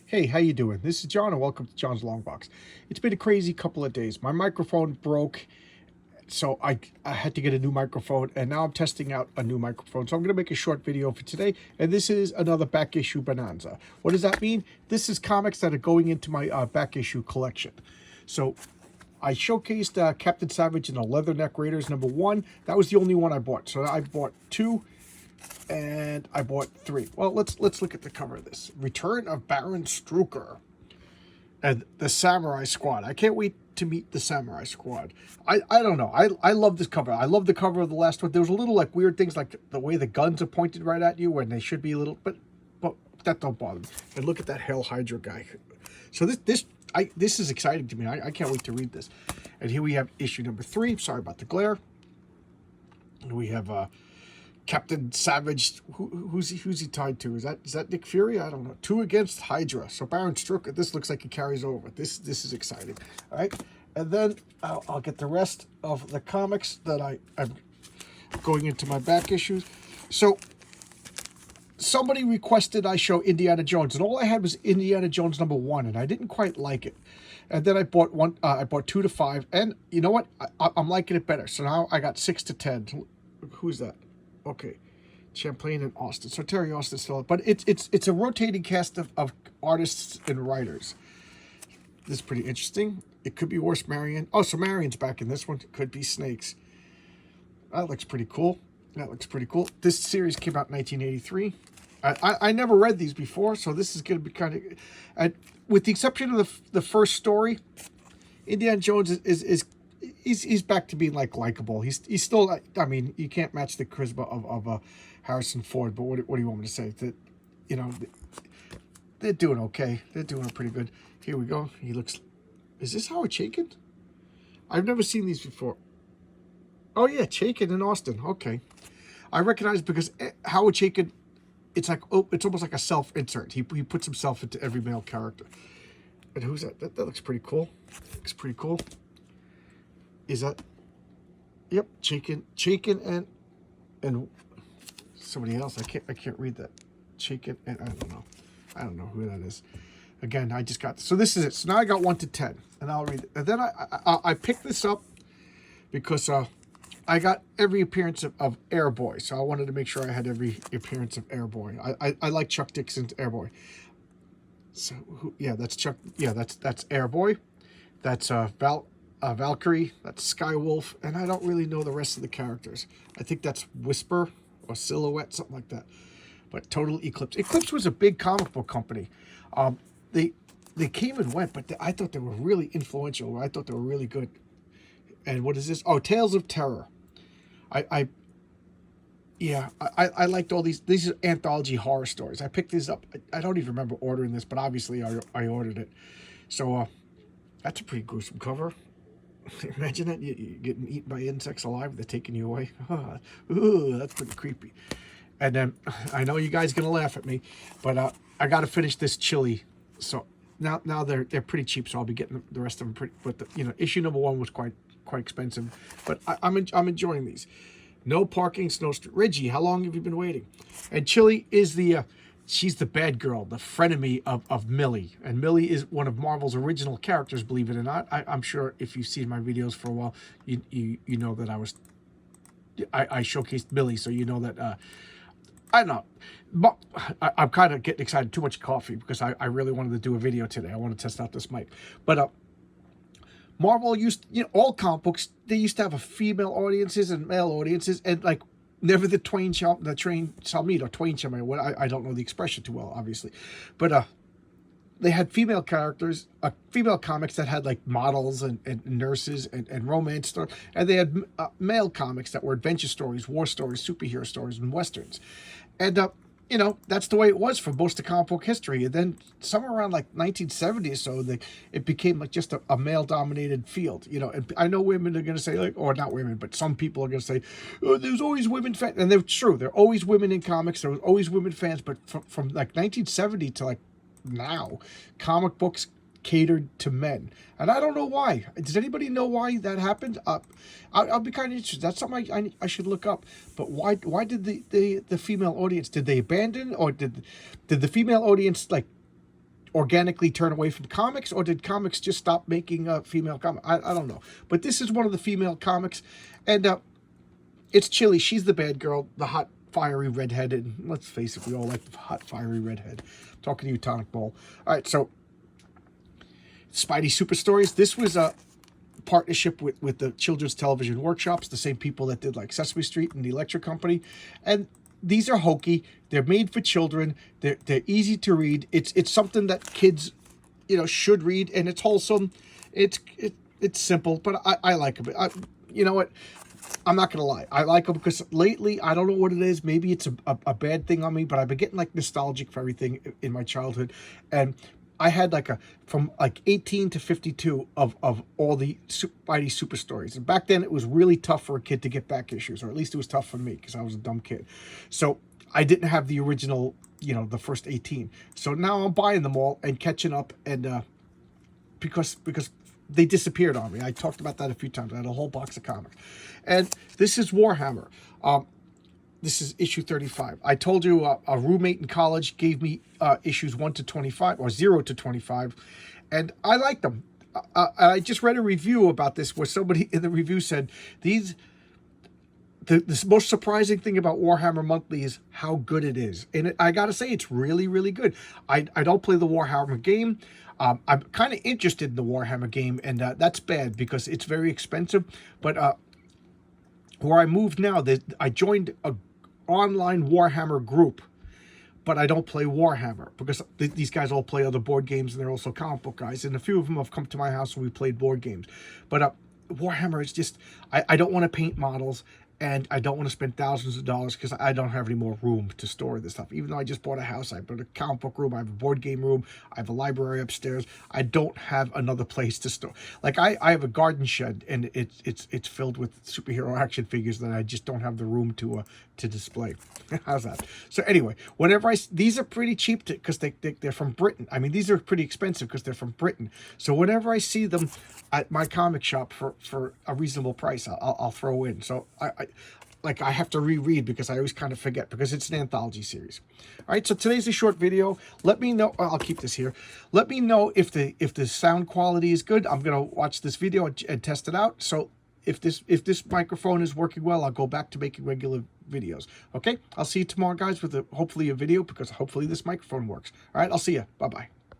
Hey, how you doing? This is John, and welcome to John's Long Box. It's been a crazy couple of days. My microphone broke, so I had to get a new microphone, and now I'm testing out a new microphone. So I'm going to make a short video for today, and this is another back issue Bonanza. What does that mean? This is comics that are going into my back issue collection. So I showcased Captain Savage and the Leatherneck Raiders #1. That was the only one I bought. So I bought two, and I bought three. Well, let's look at the cover of this. Return of Baron Strucker and the Samurai Squad. I can't wait to meet the Samurai Squad. I don't know. I love this cover. I love the cover of the last one. There was a little like weird things like the way the guns are pointed right at you when they should be a little, but that don't bother me. And look at that Hail Hydra guy. So this is exciting to me. I can't wait to read this. And here we have issue #3. Sorry about the glare. And we have Captain Savage. Who's he tied to? Is that Nick Fury? I don't know. 2 against Hydra. So Baron Strucker. This looks like he carries over. This is exciting. All right, and then I'll get the rest of the comics that I'm going into my back issues. So somebody requested I show Indiana Jones, and all I had was Indiana Jones #1, and I didn't quite like it. And then I bought one. I bought 2 to 5, and you know what? I'm liking it better. So now I got 6 to 10. Who's that? Okay, Champlain and Austin. So Terry Austin still, but it's a rotating cast of artists and writers. This is pretty interesting. It could be worse. Marion. Oh, so Marion's back in this one. It could be Snakes. That looks pretty cool. That looks pretty cool. This series came out in 1983. I never read these before, so this is going to be kind of, with the exception of the first story, Indiana Jones is he's back to being like likable. He's still, I mean, you can't match the charisma of Harrison Ford. But what do you want me to say? That, you know, they're doing okay. They're doing pretty good. Here we go. He looks. Is this Howard Chaykin? I've never seen these before. Oh yeah, Chaykin and Austin. Okay, I recognize because Howard Chaykin. It's like, oh, it's almost like a self-insert. He puts himself into every male character. And who's that? That looks pretty cool. Looks pretty cool. Is that? Yep, Chaykin and somebody else. I can't read that. Chaykin and I don't know who that is. Again, I just got, so this is it. So now I got 1 to 10, and I'll read it. And then I picked this up because I got every appearance of Airboy, so I wanted to make sure I had every appearance of Airboy. I like Chuck Dixon's Airboy. So yeah, that's Chuck. Yeah, that's Airboy. That's Valkyrie. That's Skywolf, and I don't really know the rest of the characters. I think that's Whisper or Silhouette, something like that. But Total Eclipse. Eclipse was a big comic book company. They came and went, but I thought they were really influential. I thought they were really good. And what is this? Oh, Tales of Terror. I liked all these. These are anthology horror stories. I picked these up. I don't even remember ordering this, but obviously I ordered it. So that's a pretty gruesome cover. Imagine that, you're getting eaten by insects alive. They're taking you away. Ooh, that's pretty creepy. And then I know you guys gonna laugh at me, but I got to finish this Chili. So now they're pretty cheap. So I'll be getting the rest of them pretty. But issue #1 was quite expensive, but I'm enjoying these. No Parking, Snow Street. Reggie, how long have you been waiting? And Chili is she's the bad girl, the frenemy of Millie. And Millie is one of Marvel's original characters, believe it or not. I'm sure if you've seen my videos for a while, you know that I showcased Millie, so you know that I don't know. But I'm kind of getting excited. Too much coffee because I really wanted to do a video today. I want to test out this mic. But Marvel used, all comic books, they used to have a female audiences and male audiences, and like never the twain shall meet, or twain shall meet. I don't know the expression too well, obviously, but they had female characters, female comics that had like models and nurses and romance stories, and they had male comics that were adventure stories, war stories, superhero stories, and westerns, and that's the way it was for most of comic book history. And then somewhere around like 1970 or so, it became like just a male-dominated field. And I know women are going to say, like, or not women, but some people are going to say, oh, there's always women fans. And they're true. There are always women in comics. There was always women fans. But from like 1970 to like now, comic books catered to men, and I don't know why. Does anybody know why that happened? I'll be kind of interested. That's something I should look up. But why did the female audience, did they abandon, or did the female audience like organically turn away from comics, or did comics just stop making female comics? I don't know. But this is one of the female comics, and it's Chili. She's the bad girl, the hot, fiery redhead, and let's face it, we all like the hot, fiery redhead. I'm talking to you, Tonic Bowl. All right, so Spidey Super Stories. This was a partnership with the Children's Television Workshops, the same people that did like Sesame Street and the Electric Company, and these are hokey. They're made for children. They're easy to read. It's something that kids, should read, and it's wholesome. It's simple, but I like them. You know what? I'm not gonna lie. I like them because lately, I don't know what it is. Maybe it's a bad thing on me, but I've been getting like nostalgic for everything in my childhood, and I had from 18 to 52 of all the Spidey Super Stories. And back then, it was really tough for a kid to get back issues, or at least it was tough for me because I was a dumb kid. So I didn't have the original, the first 18. So now I'm buying them all and catching up, and because they disappeared on me. I talked about that a few times. I had a whole box of comics. And this is Warhammer. This is issue 35. I told you a roommate in college gave me issues 1 to 25, or 0 to 25, and I liked them. I just read a review about this where somebody in the review said, the most surprising thing about Warhammer Monthly is how good it is. And I got to say, it's really, really good. I don't play the Warhammer game. I'm kind of interested in the Warhammer game, and that's bad because it's very expensive. But where I moved now, I joined a online Warhammer group, but I don't play Warhammer because these guys all play other board games, and they're also comic book guys, and a few of them have come to my house and we played board games. But Warhammer is just, I don't want to paint models, and I don't want to spend thousands of dollars because I don't have any more room to store this stuff. Even though I just bought a house, I bought a comic book room, I have a board game room, I have a library upstairs. I don't have another place to store. Like I have a garden shed, and it's filled with superhero action figures that I just don't have the room to display. How's that? So anyway, whenever these are pretty cheap because they're from Britain. I mean, these are pretty expensive because they're from Britain. So whenever I see them at my comic shop for a reasonable price, I'll throw in. So I have to reread because I always kind of forget because it's an anthology series. All right, so today's a short video. Let me know. I'll keep this here. Let me know if the sound quality is good. I'm gonna watch this video and test it out. So if this microphone is working well, I'll go back to making regular videos. Okay, I'll see you tomorrow, guys, with hopefully a video because hopefully this microphone works. All right, I'll see you. Bye bye.